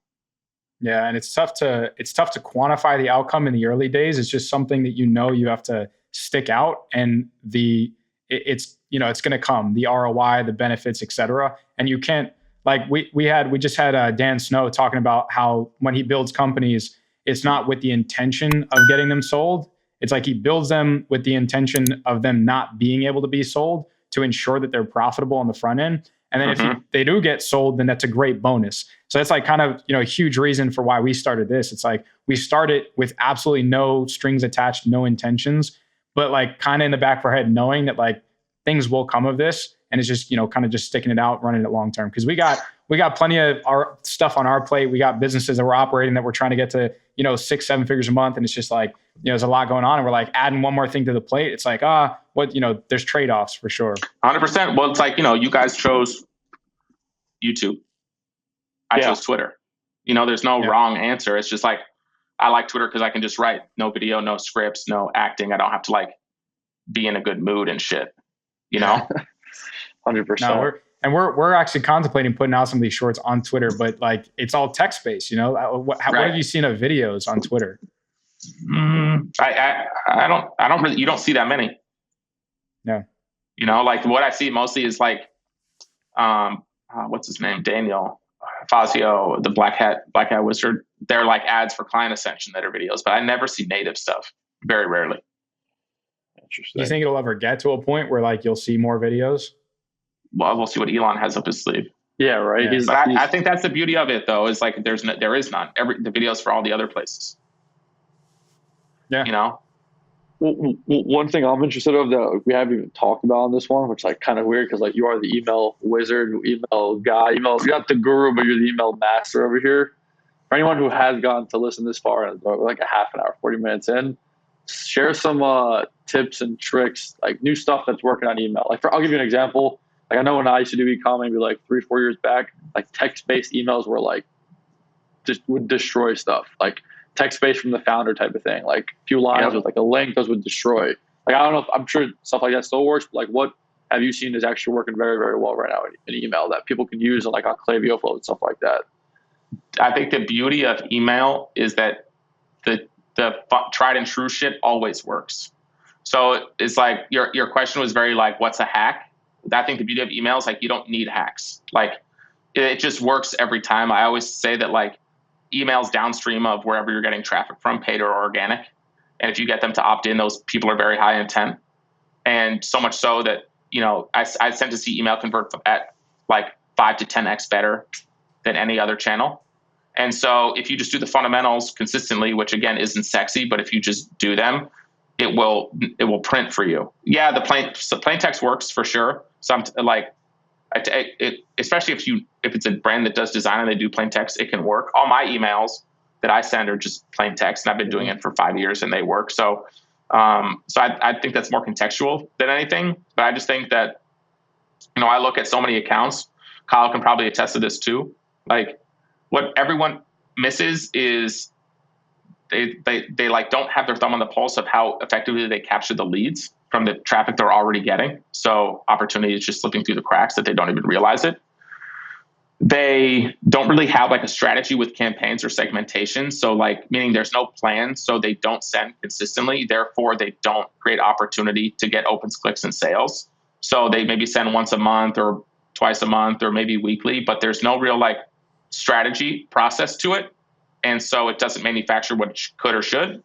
[SPEAKER 3] Yeah, and it's tough to quantify the outcome in the early days. It's just something that you have to stick out, and it's going to come, the ROI, the benefits, etc. And you can't, like we just had Dan Snow talking about how when he builds companies, it's not with the intention of getting them sold. It's like he builds them with the intention of them not being able to be sold, to ensure that they're profitable on the front end. And then if they do get sold, then that's a great bonus. So that's like kind of, a huge reason for why we started this. It's like we started with absolutely no strings attached, no intentions, but like kind of in the back of our head, knowing that like things will come of this. And it's just, kind of just sticking it out, running it long term. Because we got plenty of our stuff on our plate. We got businesses that we're operating that we're trying to get to, 6-7 figures a month. And it's just like, there's a lot going on. And we're like adding one more thing to the plate. It's like, there's trade-offs for sure.
[SPEAKER 1] 100%. Well, it's like, you guys chose YouTube. I chose Twitter. There's no wrong answer. It's just like, I like Twitter because I can just write. No video, no scripts, no acting. I don't have to like be in a good mood and shit,
[SPEAKER 2] 100%.
[SPEAKER 3] No, we're actually contemplating putting out some of these shorts on Twitter, but like it's all text based. What have you seen of videos on Twitter?
[SPEAKER 1] I don't really. You don't see that many.
[SPEAKER 3] No.
[SPEAKER 1] Like what I see mostly is like, what's his name, Daniel Fazio, the Black Hat Wizard. They're like ads for Client Ascension that are videos, but I never see native stuff. Very rarely.
[SPEAKER 2] Interesting.
[SPEAKER 3] Do you think it'll ever get to a point where like you'll see more videos?
[SPEAKER 1] Well, we'll see what Elon has up his sleeve.
[SPEAKER 2] Yeah, right.
[SPEAKER 3] Yeah.
[SPEAKER 1] But I think that's the beauty of it, though, is like there is none. The videos for all the other places.
[SPEAKER 3] Yeah.
[SPEAKER 2] Well, one thing I'm interested of that we haven't even talked about on this one, which is like kind of weird because like you are the email wizard, email guy, you're not the guru, but you're the email master over here. For anyone who has gotten to listen this far, and like a half an hour, 40 minutes in, share some tips and tricks, like new stuff that's working on email. Like I'll give you an example. Like I know when I used to do eCom maybe like 3-4 years back, like text-based emails were like just would destroy stuff. Like text-based from the founder type of thing. Like a few lines with like a link, those would destroy. Like I don't know if I'm sure stuff like that still works, but like what have you seen is actually working very, very well right now in email that people can use like on Klaviyo flow and stuff like that?
[SPEAKER 1] I think the beauty of email is that the tried and true shit always works. So it's like your question was very like, what's a hack? I think the beauty of email is like you don't need hacks. Like it just works every time. I always say that like emails downstream of wherever you're getting traffic from, paid or organic. And if you get them to opt in, those people are very high intent. And so much so that, I tend to see email convert at like 5 to 10x better than any other channel. And so if you just do the fundamentals consistently, which again isn't sexy, but if you just do them, it will print for you. Yeah, the plain text works for sure. Especially if it's a brand that does design and they do plain text, it can work. All my emails that I send are just plain text, and I've been doing it for 5 years, and they work. So I think that's more contextual than anything. But I just think that, I look at so many accounts. Kyle can probably attest to this too. Like, what everyone misses is they like don't have their thumb on the pulse of how effectively they capture the leads from the traffic they're already getting. So opportunity is just slipping through the cracks that they don't even realize it. They don't really have like a strategy with campaigns or segmentation. So like, meaning there's no plan. So they don't send consistently. Therefore, they don't create opportunity to get opens, clicks, and sales. So they maybe send once a month or twice a month or maybe weekly, but there's no real like strategy process to it. And so it doesn't manufacture what it could or should.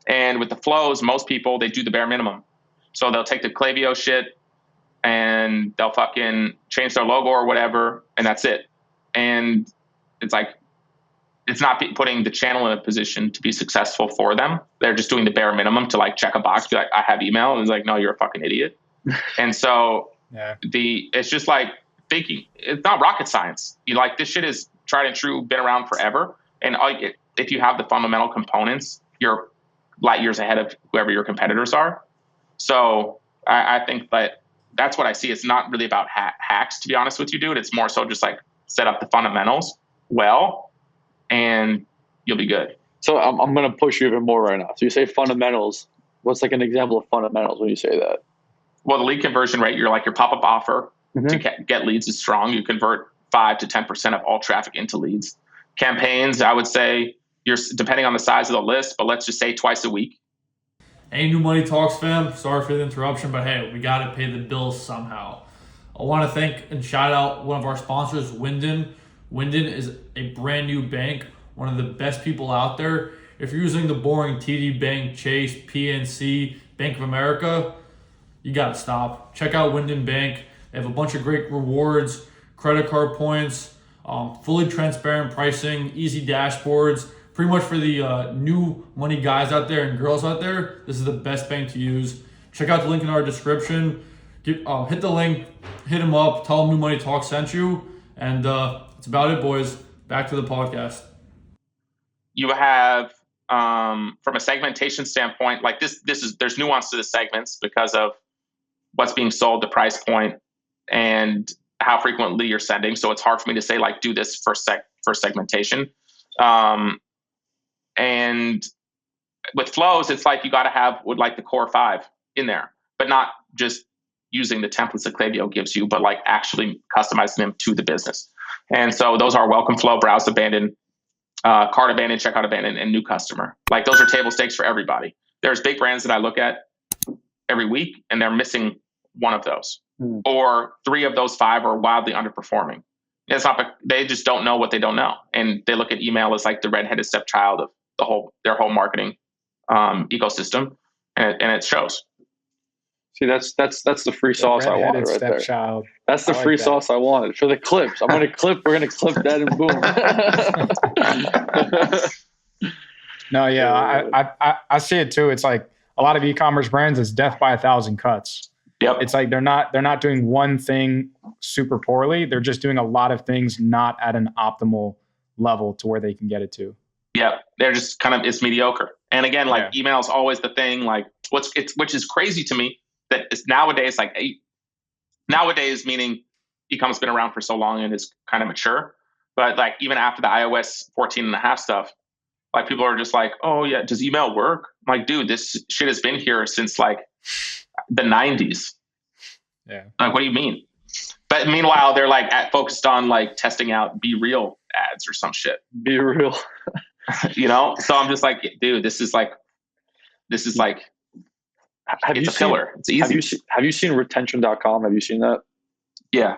[SPEAKER 1] And with the flows, most people, they do the bare minimum. So they'll take the Klaviyo shit and they'll fucking change their logo or whatever, and that's it. And it's like, it's not putting the channel in a position to be successful for them. They're just doing the bare minimum to like check a box, be like, I have email. And it's like, no, you're a fucking idiot. And so it's just like thinking, it's not rocket science. This shit is tried and true, been around forever. And if you have the fundamental components, you're light years ahead of whoever your competitors are. So I think that that's what I see. It's not really about hacks, to be honest with you, dude. It's more so just like set up the fundamentals well, and you'll be good. So
[SPEAKER 2] I'm going to push you even more right now. So you say fundamentals. What's like an example of fundamentals when you say that?
[SPEAKER 1] Well, the lead conversion rate, your pop-up offer to get leads is strong. You convert 5 to 10% of all traffic into leads. Campaigns, I would say, you're depending on the size of the list, but let's just say twice a week.
[SPEAKER 4] Hey, New Money Talks fam. Sorry for the interruption, but hey, we got to pay the bills somehow. I want to thank and shout out one of our sponsors, Wyndon. Wyndon is a brand new bank, one of the best people out there. If you're using the boring TD Bank, Chase, PNC, Bank of America, you got to stop. Check out Wyndon Bank. They have a bunch of great rewards, credit card points, fully transparent pricing, easy dashboards. Pretty much for the new money guys out there and girls out there, this is the best bank to use. Check out the link in our description. Hit the link, hit them up, tell them New Money Talk sent you, and that's about it, boys. Back to the podcast.
[SPEAKER 1] You have, from a segmentation standpoint, like there's nuance to the segments because of what's being sold, the price point, and how frequently you're sending. So it's hard for me to say like do this for segmentation. And with flows, it's like you got to have like the core 5 in there, but not just using the templates that Klaviyo gives you, but like actually customizing them to the business. And so those are welcome flow, browse abandon, cart abandon, checkout abandon, and new customer. Like those are table stakes for everybody. There's big brands that I look at every week and they're missing one of those, or 3 of those 5 are wildly underperforming. It's not, they just don't know what they don't know. And they look at email as like the redheaded stepchild of their whole marketing ecosystem, and it shows.
[SPEAKER 2] See, that's the free sauce I wanted right there. That's the free sauce I wanted for the clips. We're gonna clip that and
[SPEAKER 3] boom. No, yeah, I see it too. It's like a lot of e-commerce brands, it's death by 1,000 cuts.
[SPEAKER 1] Yep.
[SPEAKER 3] It's like they're not doing one thing super poorly. They're just doing a lot of things not at an optimal level to where they can get it to.
[SPEAKER 1] Yeah, they're just it's mediocre. And again, like email is always the thing. Like which is crazy to me that it's nowadays nowadays meaning e-com has been around for so long and is kind of mature. But like even after the iOS 14.5 stuff, like people are just like, oh yeah, does email work? I'm like, dude, this shit has been here since like the 90s.
[SPEAKER 3] Yeah. Like,
[SPEAKER 1] what do you mean? But meanwhile, they're like focused on like testing out Be Real ads or some shit.
[SPEAKER 2] Be Real.
[SPEAKER 1] So I'm just like, dude, this is like, it's a pillar. It's easy.
[SPEAKER 2] Have you seen retention.com? Have you seen that?
[SPEAKER 1] Yeah.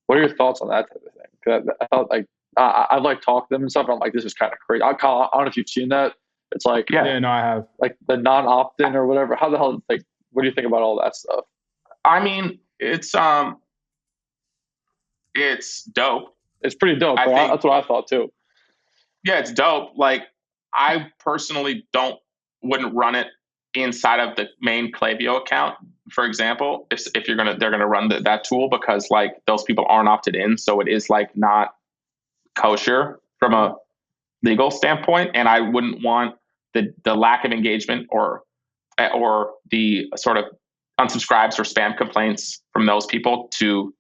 [SPEAKER 2] What are your thoughts on that type of thing? 'Cause I thought like, I've like talked to them and stuff. And I'm like, this is kind of crazy. I don't know if you've seen that. It's like,
[SPEAKER 3] yeah, no, I have.
[SPEAKER 2] Like the non-opt-in or whatever. How the hell, like, what do you think about all that stuff?
[SPEAKER 1] I mean, it's, it's dope.
[SPEAKER 2] It's pretty dope. That's what I thought too.
[SPEAKER 1] Yeah, it's dope. Like, I personally wouldn't run it inside of the main Klaviyo account, for example, if they're gonna run that tool, because like those people aren't opted in, so it is like not kosher from a legal standpoint, and I wouldn't want the lack of engagement or the sort of unsubscribes or spam complaints from those people to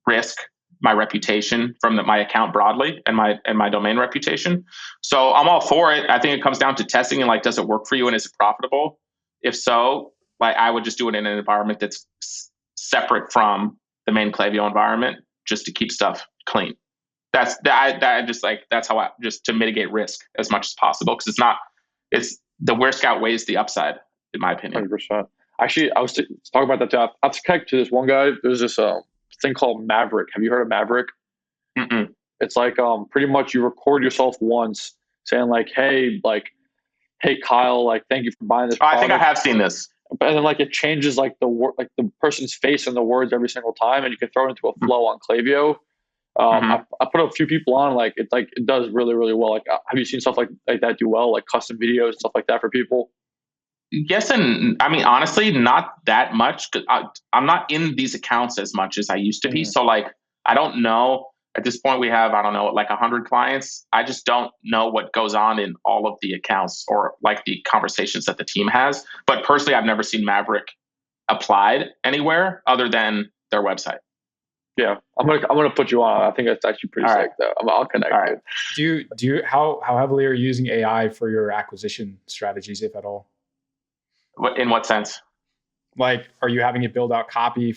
[SPEAKER 1] risk my reputation from my account broadly and my domain reputation. So I'm all for it. I think it comes down to testing and like, does it work for you and is it profitable? If so, like, I would just do it in an environment that's separate from the main Klaviyo environment, just to keep stuff clean. That's how just to mitigate risk as much as possible, because it's the risk outweighs the upside, in my opinion.
[SPEAKER 2] 100%. Actually, I was talking about that too. I have to connect to this one guy. There's this thing called Maverick. Have you heard of Maverick?
[SPEAKER 1] Mm-mm.
[SPEAKER 2] It's like pretty much you record yourself once saying like, hey Kyle, like, thank you for buying this product.
[SPEAKER 1] I think I have seen this.
[SPEAKER 2] And then like it changes like the person's face and the words every single time, and you can throw it into a flow on Klaviyo. I put a few people on, like it does really, really well. Like, have you seen stuff like that do well, like custom videos and stuff like that for people?
[SPEAKER 1] Yes, and I mean, honestly, not that much. I'm not in these accounts as much as I used to be. So like, I don't know. At this point, we have, I don't know, like 100 clients. I just don't know what goes on in all of the accounts or like the conversations that the team has. But personally, I've never seen Maverick applied anywhere other than their website.
[SPEAKER 2] Yeah, I'm gonna put you on. I think that's actually pretty sick, though. I'll connect.
[SPEAKER 1] All right.
[SPEAKER 3] Do you how heavily are you using AI for your acquisition strategies, if at all?
[SPEAKER 1] In what sense?
[SPEAKER 3] Like, are you having it build out copy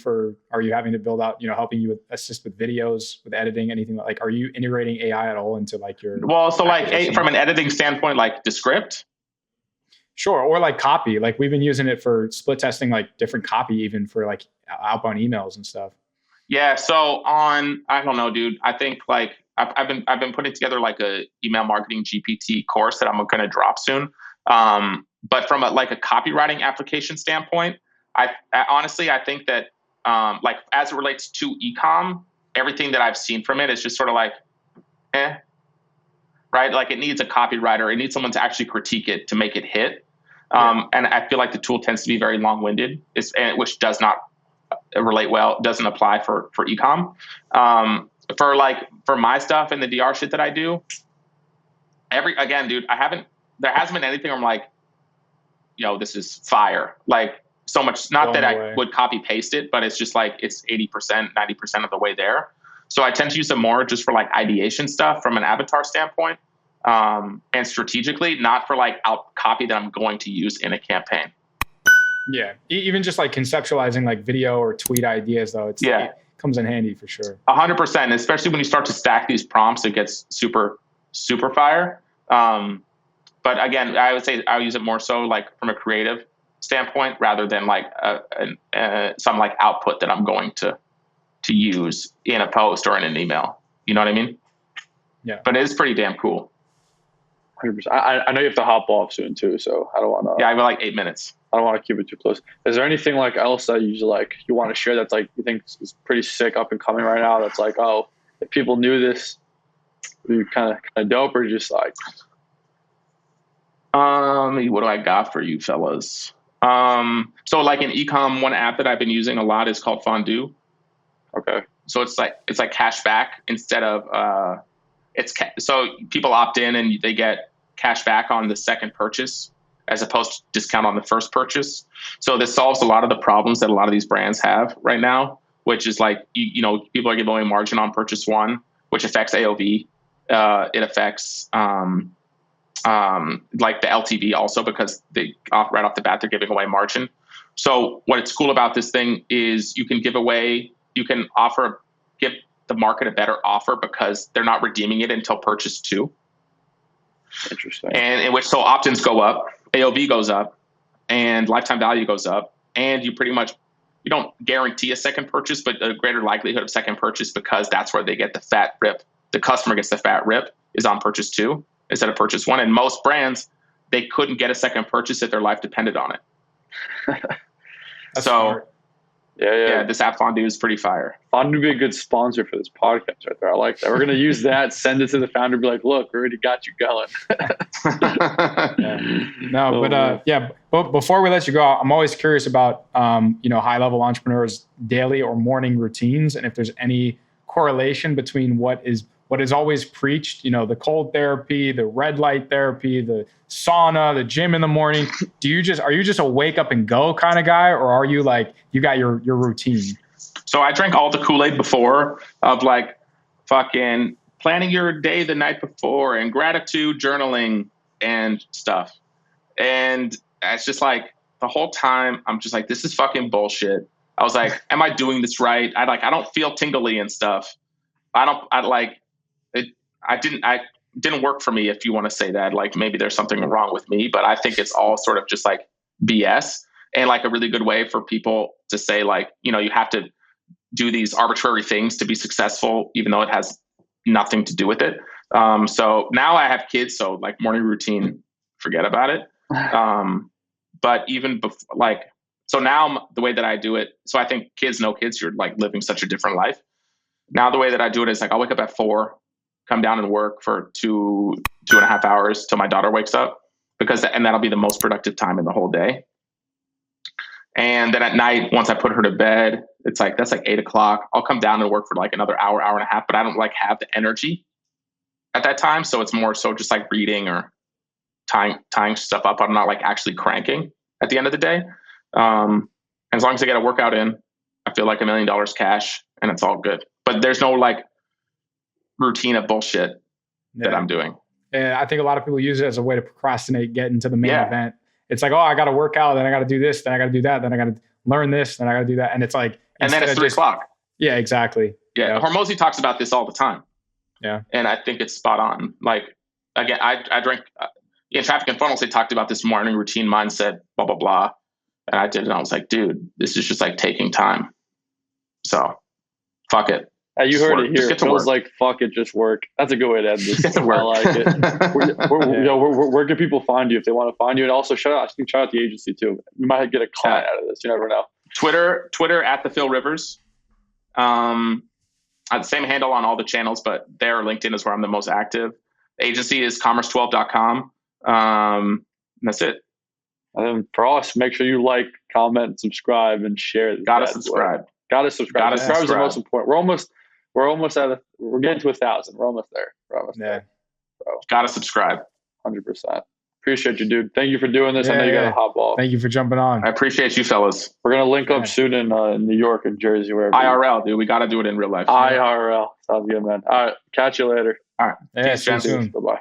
[SPEAKER 3] are you having to build out, helping you assist with videos, with editing, anything like, are you integrating AI at all into like your?
[SPEAKER 1] Well, so like from an editing standpoint, like the script.
[SPEAKER 3] Sure. Or like copy, like we've been using it for split testing, like different copy, even for like outbound emails and stuff.
[SPEAKER 1] Yeah. So I don't know, dude, I think like I've been putting together like a email marketing GPT course that I'm going to drop soon. But from a copywriting application standpoint, I honestly, I think that like as it relates to eCom, everything that I've seen from it is just sort of like, right? Like, it needs a copywriter. It needs someone to actually critique it to make it hit. And I feel like the tool tends to be very long-winded, which does not relate well, doesn't apply for eCom. For my stuff and the DR shit that I do, dude, there hasn't been anything where I'm like, this is fire. Like, so much, not that I would copy paste it, but it's just like, it's 80%, 90% of the way there. So I tend to use them more just for like ideation stuff from an avatar standpoint, and strategically, not for like out copy that I'm going to use in a campaign.
[SPEAKER 3] Yeah. Even just like conceptualizing like video or tweet ideas, though, it comes in handy for sure.
[SPEAKER 1] 100%, especially when you start to stack these prompts, it gets super, super fire. But again, I would say I'll use it more so like from a creative standpoint rather than like some like output that I'm going to use in a post or in an email. You know what I mean?
[SPEAKER 3] Yeah.
[SPEAKER 1] But it is pretty damn cool.
[SPEAKER 2] 100%. I know you have to hop off soon too, so I don't want to.
[SPEAKER 1] Yeah, I have like 8 minutes.
[SPEAKER 2] I don't want to keep it too close. Is there anything like else that you want to share that's like you think is pretty sick up and coming right now? That's like, oh, if people knew this, would be kind of dope, or just like.
[SPEAKER 1] What do I got for you fellas? So like in eCom, one app that I've been using a lot is called Fondue.
[SPEAKER 2] Okay.
[SPEAKER 1] So it's like cash back instead of so people opt in and they get cash back on the second purchase as opposed to discount on the first purchase. So this solves a lot of the problems that a lot of these brands have right now, which is like, people are giving away margin on purchase one, which affects AOV. It affects like the LTV also, because right off the bat, they're giving away margin. So what's cool about this thing is you can give the market a better offer because they're not redeeming it until purchase 2.
[SPEAKER 2] Interesting.
[SPEAKER 1] And in which, so opt-ins go up, AOV goes up, and lifetime value goes up. And you don't guarantee a second purchase, but a greater likelihood of second purchase, because that's where they get the fat rip. The customer gets the fat rip is on purchase 2 instead of purchase 1. And most brands, they couldn't get a second purchase if their life depended on it.
[SPEAKER 3] Smart.
[SPEAKER 1] Yeah, this app fondue is pretty fire.
[SPEAKER 2] Fondue would be a good sponsor for this podcast right there. I like that. We're going to use that, send it to the founder, be like, look, we already got you going.
[SPEAKER 3] No, but before we let you go, I'm always curious about, high-level entrepreneurs' daily or morning routines, and if there's any correlation between what is always preached, the cold therapy, the red light therapy, the sauna, the gym in the morning. Are you just a wake up and go kind of guy, or are you like, you got your routine?
[SPEAKER 1] So I drank all the Kool-Aid before of like fucking planning your day the night before and gratitude journaling and stuff. And it's just like the whole time I'm just like, this is fucking bullshit. I was like, am I doing this right? I don't feel tingly and stuff. It didn't work for me, if you want to say that. Like, maybe there's something wrong with me, but I think it's all sort of just like BS, and like a really good way for people to say, like, you have to do these arbitrary things to be successful, even though it has nothing to do with it. So now I have kids, so like morning routine, forget about it. But even before, so now the way that I do it, so I think kids, you're like living such a different life. Now the way that I do it is like, I'll wake up at 4, come down and work for 2.5 hours till my daughter wakes up, and that'll be the most productive time in the whole day. And then at night, once I put her to bed, it's like, that's like 8 o'clock. I'll come down and work for like another hour and a half, but I don't like have the energy at that time. So it's more so just like reading or tying stuff up. I'm not like actually cranking at the end of the day. And as long as I get a workout in, I feel like $1 million cash, and it's all good. But there's no like routine of bullshit that I'm doing.
[SPEAKER 3] And I think a lot of people use it as a way to procrastinate getting to the main event. It's like, oh, I got to work out, then I got to do this, then I got to do that, then I got to learn this, then I got to do that. And it's like,
[SPEAKER 1] and then it's 3 o'clock.
[SPEAKER 3] Yeah, exactly.
[SPEAKER 1] Yeah. Hormozy talks about this all the time.
[SPEAKER 3] Yeah.
[SPEAKER 1] And I think it's spot on. Like, again, I drank in Traffic and Funnels, they talked about this morning routine mindset, blah, blah, blah. And I did it. And I was like, dude, this is just like taking time. So fuck it.
[SPEAKER 2] You heard it here. It feels like, fuck it, just work. That's a good way to end this. I like it. Where can people find you if they want to find you? And also shout out the agency too. You might get a client out of this. You never know.
[SPEAKER 1] Twitter at the Phil Rivers. The same handle on all the channels, but there, LinkedIn is where I'm the most active. The agency is commerce12.com. That's it.
[SPEAKER 2] And then for us, make sure you like, comment, subscribe, and share.
[SPEAKER 1] Gotta subscribe.
[SPEAKER 2] Subscribe is the most important. We're getting to 1,000. We're almost there. There. So,
[SPEAKER 1] gotta subscribe.
[SPEAKER 2] 100%. Appreciate you, dude. Thank you for doing this. I know you got to hop off.
[SPEAKER 3] Thank you for jumping on.
[SPEAKER 1] I appreciate you, fellas.
[SPEAKER 2] We're going to link up soon in New York and Jersey, wherever.
[SPEAKER 1] IRL, dude. We got to do it in real life.
[SPEAKER 2] IRL. Sounds good, man. All right. Catch you later.
[SPEAKER 1] All right.
[SPEAKER 3] See you soon.
[SPEAKER 2] Bye-bye.